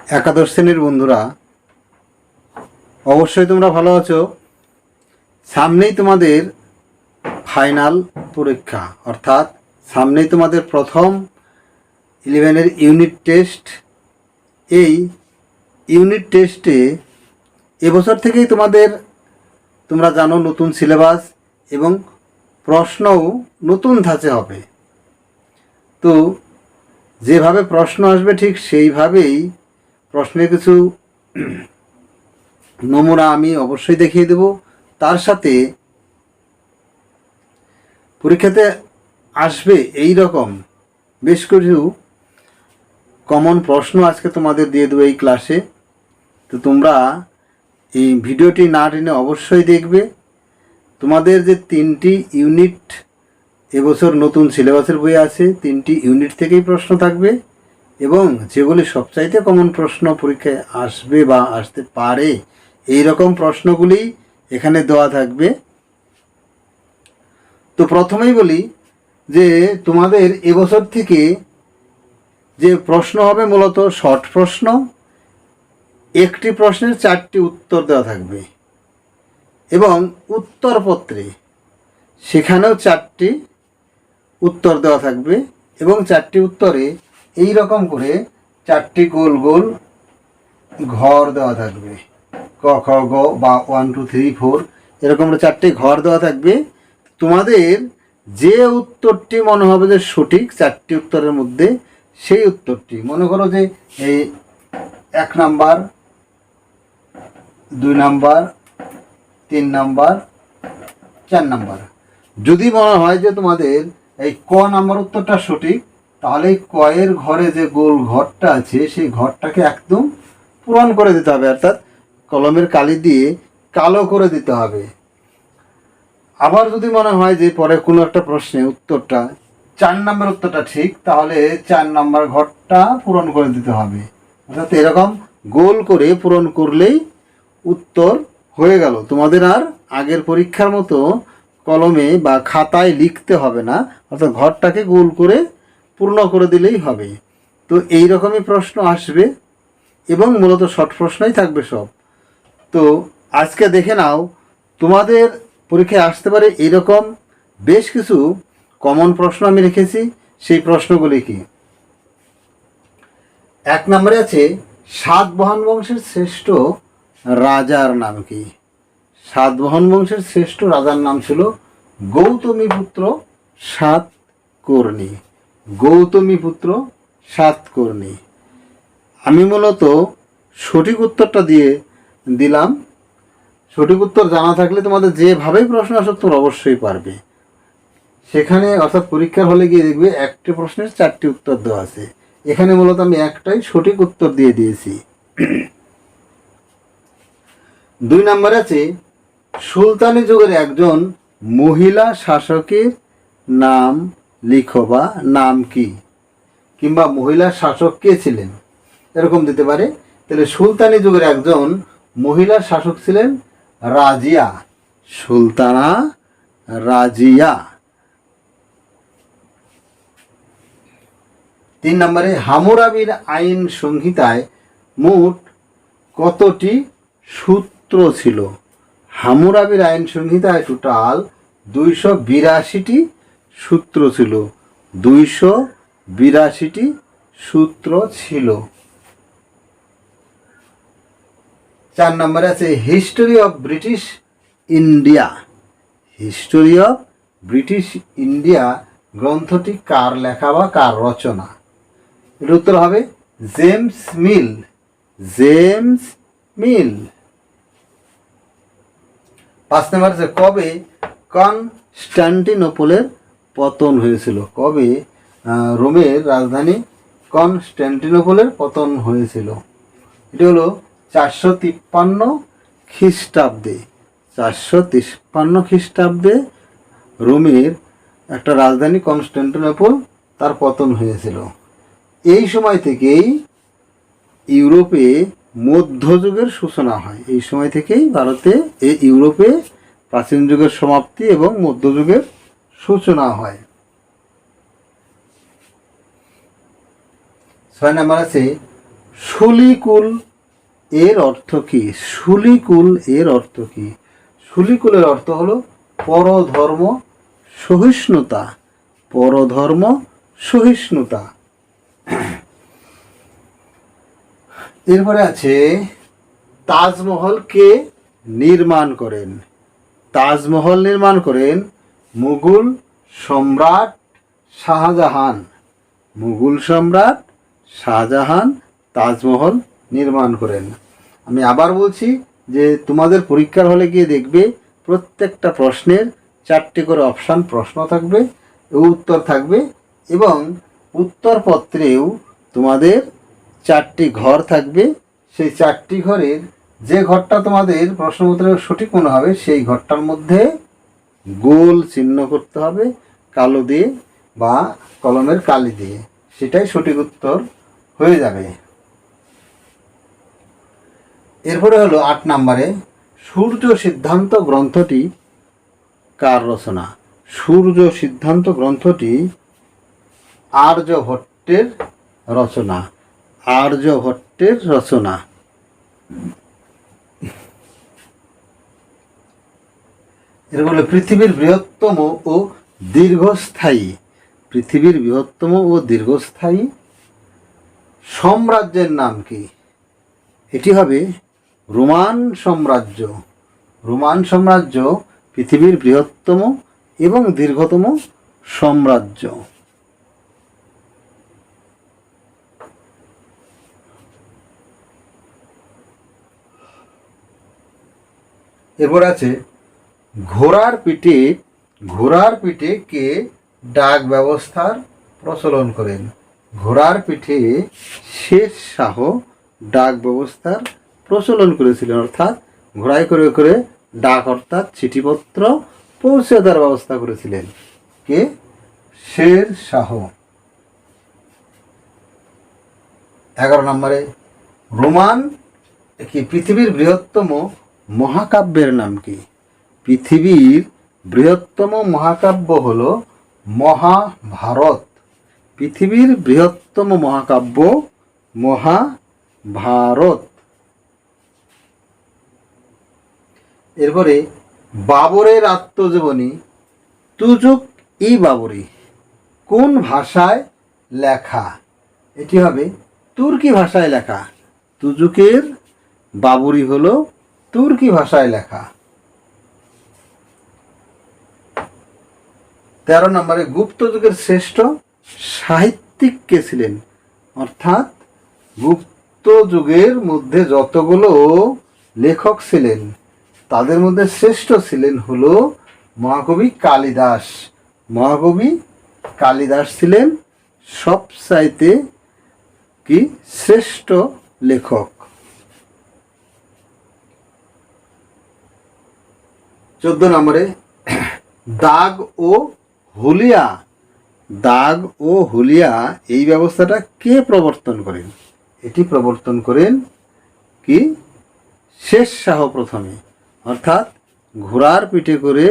একাদশ শ্রেণীর বন্ধুরা, অবশ্যই তোমরা ভালো আছো। সামনেই তোমাদের ফাইনাল পরীক্ষা, অর্থাৎ সামনেই তোমাদের প্রথম 11-এর ইউনিট টেস্ট। এই ইউনিট টেস্টে এবছর থেকেই তোমরা জানো নতুন সিলেবাস এবং প্রশ্নও নতুন ধাঁচে হবে। তো যেভাবে প্রশ্ন আসবে ঠিক সেইভাবেই প্রশ্নের কিছু নমুনা আমি অবশ্যই দেখিয়ে দেব। তার সাথে পরীক্ষাতে আসবে এই রকম বেশ কিছু কমন প্রশ্ন আজকে তোমাদের দিয়ে দেবো এই ক্লাসে। তো তোমরা এই ভিডিওটি না টেনে অবশ্যই দেখবে। তোমাদের যে 3টি ইউনিট এবছর নতুন সিলেবাসের বই আছে, 3টি ইউনিট থেকেই প্রশ্ন থাকবে এবং যেগুলি সবচাইতে কমন প্রশ্ন পরীক্ষায় আসবে বা আসতে পারে এই রকম প্রশ্নগুলি এখানে দেওয়া থাকবে। তো প্রথমেই বলি যে তোমাদের এবছর থেকে যে প্রশ্ন হবে মূলত শর্ট প্রশ্ন। একটি প্রশ্নের 4টি উত্তর দেওয়া থাকবে এবং উত্তরপত্রে সেখানেও 4টি উত্তর দেওয়া থাকবে এবং 4টি উত্তরে এই রকম করে 4টি গোল গোল ঘর দেওয়া থাকবে। ক খ গ বা 1 2 3 4 এরকম 4টি ঘর দেওয়া থাকবে। তোমাদের যে উত্তরটি মনে হবে যে সঠিক 4টি উত্তরের মধ্যে, সেই উত্তরটি মনে করো যে এই 1 নাম্বার, 2 নাম্বার, 3 নাম্বার, 4 নাম্বার। যদি মনে হয় যে তোমাদের এই ক নাম্বার উত্তরটা সঠিক, তাহলে এই ক এর ঘরে যে গোল ঘরটা আছে সেই ঘরটাকে একদম পূরণ করে দিতে হবে, অর্থাৎ কলমের কালি দিয়ে কালো করে দিতে হবে। আবার যদি মনে হয় যে পরে কোনো একটা প্রশ্নে উত্তরটা 4 নাম্বার উত্তরটা ঠিক, তাহলে 4 নাম্বার ঘরটা পূরণ করে দিতে হবে। অর্থাৎ এরকম গোল করে পূরণ করলেই উত্তর হয়ে গেল। তোমাদের আর আগের পরীক্ষার মতো কলমে বা খাতায় লিখতে হবে না, অর্থাৎ ঘরটাকে গোল করে পূর্ণ করে দিলেই হবে। তো এই রকমই প্রশ্ন আসবে এবং মূলত শর্ট প্রশ্নই থাকবে সব। তো আজকে দেখে নাও তোমাদের পরীক্ষায় আসতে পারে এরকম বেশ কিছু কমন প্রশ্ন আমি রেখেছি। সেই প্রশ্নগুলি কি? 1 নম্বরে আছে সাতবাহন বংশের শ্রেষ্ঠ রাজার নাম কি? সাতবাহন বংশের শ্রেষ্ঠ রাজার নাম ছিল গৌতমীপুত্র সাতকর্ণী। গৌতমীপুত্র সাতকর্ণী। আমি মূলত সঠিক উত্তরটা দিলাম। সঠিক উত্তর জানা থাকলে তোমাদের যেভাবেই প্রশ্ন আসুক তোমরা অবশ্যই পারবে। সেখানে অর্থাৎ পরীক্ষার হলে গিয়ে দেখবে একটি প্রশ্নের 4টি উত্তর দেওয়া আছে, এখানে মূলত আমি একটাই সঠিক উত্তর দিয়ে দিয়েছি। 2 নম্বরে আছে সুলতানি যুগের একজন মহিলা শাসকের নাম লিখো বা নাম কি, কিংবা মহিলা শাসক কে ছিলেন এরকম দিতে পারে। তাহলে সুলতানি যুগের একজন মহিলা শাসক ছিলেন রাজিয়া, সুলতানা রাজিয়া। 3 নম্বরে হামুরাবির আইন সংহিতায় মোট কতটি সূত্র ছিল? হামুরাবির আইন সংহিতায় টোটাল 282টি সূত্র ছিল। 282টি সূত্র ছিল। 4 নম্বরে আছে history of British India. History of British India গ্রন্থটি কার লেখা বা কার রচনা? এর উত্তর হবে জেমস মিল। জেমস মিল। 5 নম্বর আছে কবে কনস্ট্যান্টিনোপলের পতন হয়েছিল? কবে রোমের রাজধানী কনস্ট্যান্টিনোপলের পতন হয়েছিল? এটি হলো 453 খ্রিস্টাব্দে। 453 খ্রিস্টাব্দে রোমের একটা রাজধানী কনস্ট্যান্টিনোপল তার পতন হয়েছিল। এই সময় থেকেই ইউরোপে মধ্যযুগের সূচনা হয়। এই সময় থেকেই ইউরোপে প্রাচীন যুগের সমাপ্তি এবং মধ্যযুগের সূচনা হয়। 6 নম্বর আছে শুলিকুল এর অর্থ কি? শুলিকুল এর অর্থ কি? শুলিকুলের অর্থ হলো পরধর্ম সহিষ্ণুতা। পরধর্ম সহিষ্ণুতা। এরপরে আছে তাজমহল কে নির্মাণ করেন? তাজমহল নির্মাণ করেন মুঘল সম্রাট শাহজাহান। মুঘল সম্রাট শাহজাহান তাজমহল নির্মাণ করেন। আমি আবার বলছি যে তোমাদের পরীক্ষার হলে গিয়ে দেখবে প্রত্যেকটা প্রশ্নের 4টি করে অপশান প্রশ্ন থাকবে, উত্তর থাকবে, এবং উত্তরপত্রেও তোমাদের 4টি ঘর থাকবে। সেই 4টি ঘরের যে ঘরটা তোমাদের প্রশ্নপত্রের সঠিক মনে হবে সেই ঘরটার মধ্যে গোল চিহ্ন করতে হবে কালো দিয়ে বা কলমের কালি দিয়ে, সেটাই সঠিক উত্তর হয়ে যাবে। এরপরে হলো 8 নম্বরে সূর্য সিদ্ধান্ত গ্রন্থটি কার রচনা? সূর্য সিদ্ধান্ত গ্রন্থটি আর্যভট্টের রচনা। আর্যভট্টের রচনা। এর বলে পৃথিবীর বৃহত্তম ও দীর্ঘস্থায়ী, পৃথিবীর বৃহত্তম ও দীর্ঘস্থায়ী সাম্রাজ্যের নাম কি? এটি হবে রোমান সাম্রাজ্য। রোমান সাম্রাজ্য পৃথিবীর বৃহত্তম এবং দীর্ঘতম সাম্রাজ্য। এরপর আছে ঘোড়ার পিঠে কে ডাক ব্যবস্থার প্রচলন করেন? ঘোড়ার পিঠে শের শাহ ডাক ব্যবস্থার প্রচলন করেছিলেন, অর্থাৎ ঘোড়ায় করে করে ডাক অর্থাৎ চিঠিপত্র পৌঁছে দেওয়ার ব্যবস্থা করেছিলেন। কে? শের শাহ। 11 নম্বরে রোমান কি পৃথিবীর বৃহত্তম মহাকাব্যের নাম কি? পৃথিবীর বৃহত্তম মহাকাব্য হলো মহাভারত। পৃথিবীর বৃহত্তম মহাকাব্য মহাভারত। এরপরে বাবরের আত্মজীবনী তুজুক ই বাবরি কোন ভাষায় লেখা? এটি হবে তুর্কি ভাষায় লেখা। তুজুকের বাবরি হলো তুর্কি ভাষায় লেখা। 13 নম্বরে গুপ্ত যুগের শ্রেষ্ঠ সাহিত্যিক কে ছিলেন? অর্থাৎ গুপ্ত যুগের মধ্যে যতগুলো লেখক ছিলেন তাদের মধ্যে শ্রেষ্ঠ ছিলেন হলো মহাকবি কালিদাস। মহাকবি কালিদাস ছিলেন সবচাইতে কি শ্রেষ্ঠ লেখক। 14 নম্বরে দাগ ও হুলিয়া, দাগ ও হুলিয়া এই ব্যবস্থাটা কে প্রবর্তন করেন? এটি প্রবর্তন করেন কি শের শাহ প্রথমে। অর্থাৎ ঘোড়ার পিঠে করে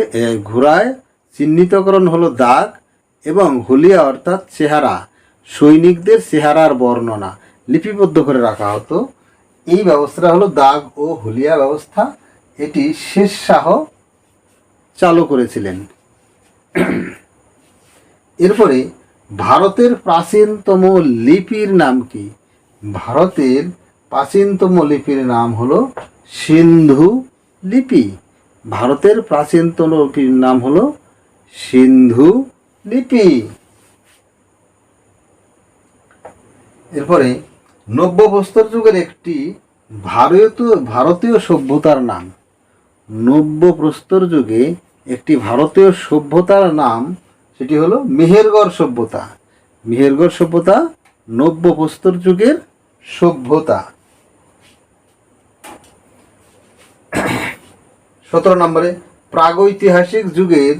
ঘোড়ায় চিহ্নিতকরণ হলো দাগ এবং হুলিয়া অর্থাৎ চেহারা, সৈনিকদের চেহারার বর্ণনা লিপিবদ্ধ করে রাখা হতো। এই ব্যবস্থাটা হলো দাগ ও হুলিয়া ব্যবস্থা। এটি শের শাহ চালু করেছিলেন। এরপরে ভারতের প্রাচীনতম লিপির নাম কি? ভারতের প্রাচীনতম লিপির নাম হলো সিন্ধু লিপি। ভারতের প্রাচীনতম লিপির নাম হলো সিন্ধু লিপি। এরপরে নব্য প্রস্তর যুগের একটি ভারতীয় সভ্যতার নাম। নব্য প্রস্তর যুগে একটি ভারতীয় সভ্যতার নাম, সেটি হলো মেহেরগড় সভ্যতা। মেহেরগড় সভ্যতা নব্য প্রস্তর যুগের সভ্যতা। 17 নম্বরে প্রাগৈতিহাসিক যুগের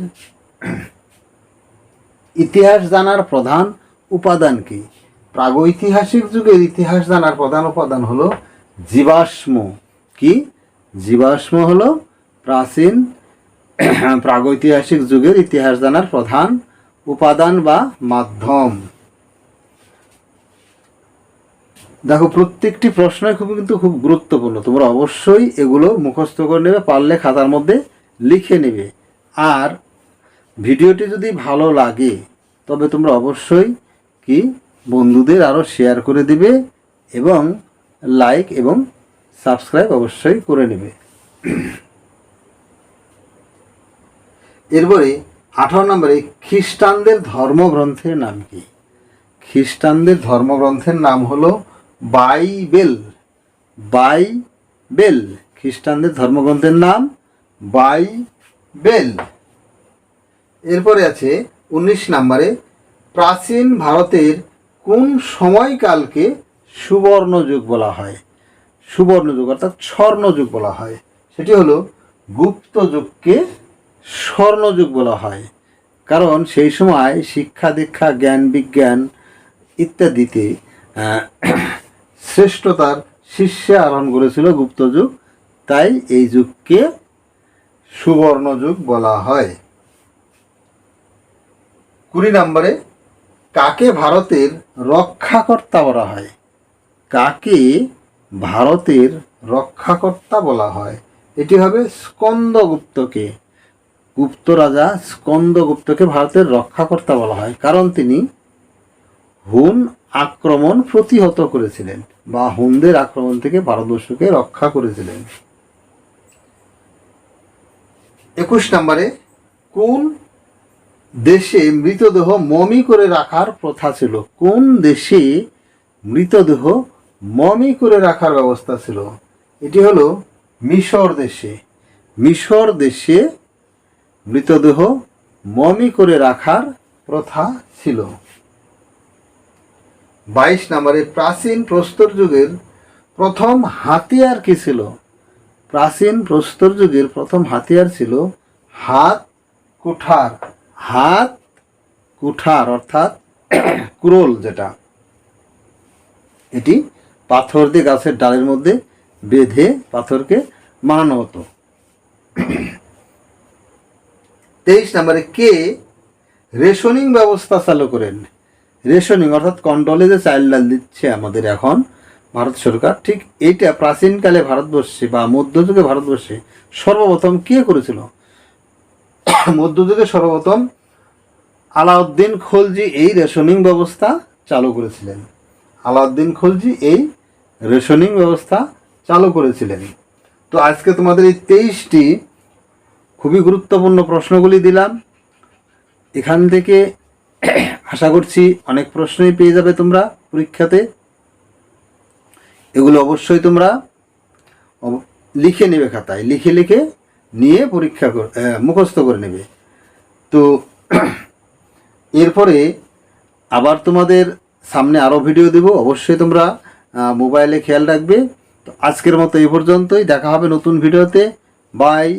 ইতিহাস জানার প্রধান উপাদান কি? প্রাগৈতিহাসিক যুগের ইতিহাস জানার প্রধান উপাদান হলো জীবাশ্ম। কি? জীবাশ্ম হলো প্রাচীন প্রাগৈতিহাসিক যুগের ইতিহাস জানার প্রধান উপাদান বা মাধ্যম। দেখো প্রত্যেকটি প্রশ্নই খুব গুরুত্বপূর্ণ, তোমরা অবশ্যই এগুলো মুখস্থ করে নেবে, পারলে খাতার মধ্যে লিখে নেবে। আর ভিডিওটি যদি ভালো লাগে তবে তোমরা অবশ্যই কি বন্ধুদের আরও শেয়ার করে দিবে এবং লাইক এবং সাবস্ক্রাইব অবশ্যই করে নেবে। এরপরে 18 নম্বরে খ্রিস্টানদের ধর্মগ্রন্থের নাম কি? খ্রিস্টানদের ধর্মগ্রন্থের নাম হলো বাইবেল। বাইবেল, খ্রিস্টানদের ধর্মগ্রন্থের নাম বাইবেল। এরপরে আছে 19 নম্বরে প্রাচীন ভারতের কোন সময়কালকে সুবর্ণযুগ বলা হয়? সুবর্ণযুগ অর্থাৎ স্বর্ণযুগ বলা হয়, সেটি হলো গুপ্ত যুগকে স্বর্ণযুগ বলা হয়। কারণ সেই সময় শিক্ষা দীক্ষা জ্ঞান বিজ্ঞান ইত্যাদিতে শ্রেষ্ঠতার শীর্ষে আরোহণ করেছিল গুপ্ত যুগ, তাই এই যুগকে সুবর্ণযুগ বলা হয়। 20 নম্বরে কাকে ভারতের রক্ষাকর্তা বলা হয়? কাকে ভারতের রক্ষাকর্তা বলা হয়? এটি হবে স্কন্দগুপ্তকে। গুপ্ত রাজা স্কন্দগুপ্তকে ভারতের রক্ষাকর্তা বলা হয়, কারণ তিনি হুন আক্রমণ প্রতিহত করেছিলেন বা হুনদের আক্রমণ থেকে ভারতবর্ষকে রক্ষা করেছিলেন। 21 নম্বরে কোন দেশে মৃতদেহ মমি করে রাখার প্রথা ছিল? কোন দেশে মৃতদেহ মমি করে রাখার ব্যবস্থা ছিল? এটি হলো মিশর দেশে। মিশর দেশে মৃতদেহ মমি করে রাখার প্রথা ছিল। 22 নম্বরে প্রাচীন প্রস্তর যুগের প্রথম হাতিয়ার কি ছিল? প্রাচীন প্রস্তর যুগের প্রথম হাতিয়ার ছিল হাত কুঠার। হাত কুঠার অর্থাৎ কুড়োল, যেটা এটি পাথর দিয়ে গাছের ডালের মধ্যে বেঁধে পাথরকে মারানো হতো। 23 নম্বরে কে রেশনিং ব্যবস্থা চালু করেন? রেশনিং অর্থাৎ কন্ট্রোলে যে চাল ডাল দিচ্ছে আমাদের এখন ভারত সরকার, ঠিক এইটা প্রাচীনকালে ভারতবর্ষে বা মধ্যযুগে ভারতবর্ষে সর্বপ্রথম কে করেছিল? মধ্যযুগে সর্বপ্রথম আলাউদ্দিন খলজি এই রেশনিং ব্যবস্থা চালু করেছিলেন। আলাউদ্দিন খলজি এই রেশনিং ব্যবস্থা চালু করেছিলেন। তো আজকে তোমাদের এই 23টি খুবই গুরুত্বপূর্ণ প্রশ্নগুলি দিলাম। এখান থেকে আশা করছি অনেক প্রশ্নই পেয়ে যাবে তোমরা পরীক্ষাতে। এগুলো অবশ্যই তোমরা লিখে নেবে, খাতায় লিখে লিখে নিয়ে পরীক্ষা মুখস্থ করে নেবে। তো এরপরে আবার তোমাদের সামনে আরও ভিডিও দেব, অবশ্যই তোমরা মোবাইলে খেয়াল রাখবে। তো আজকের মতো এই পর্যন্তই, দেখা হবে নতুন ভিডিওতে। বাই।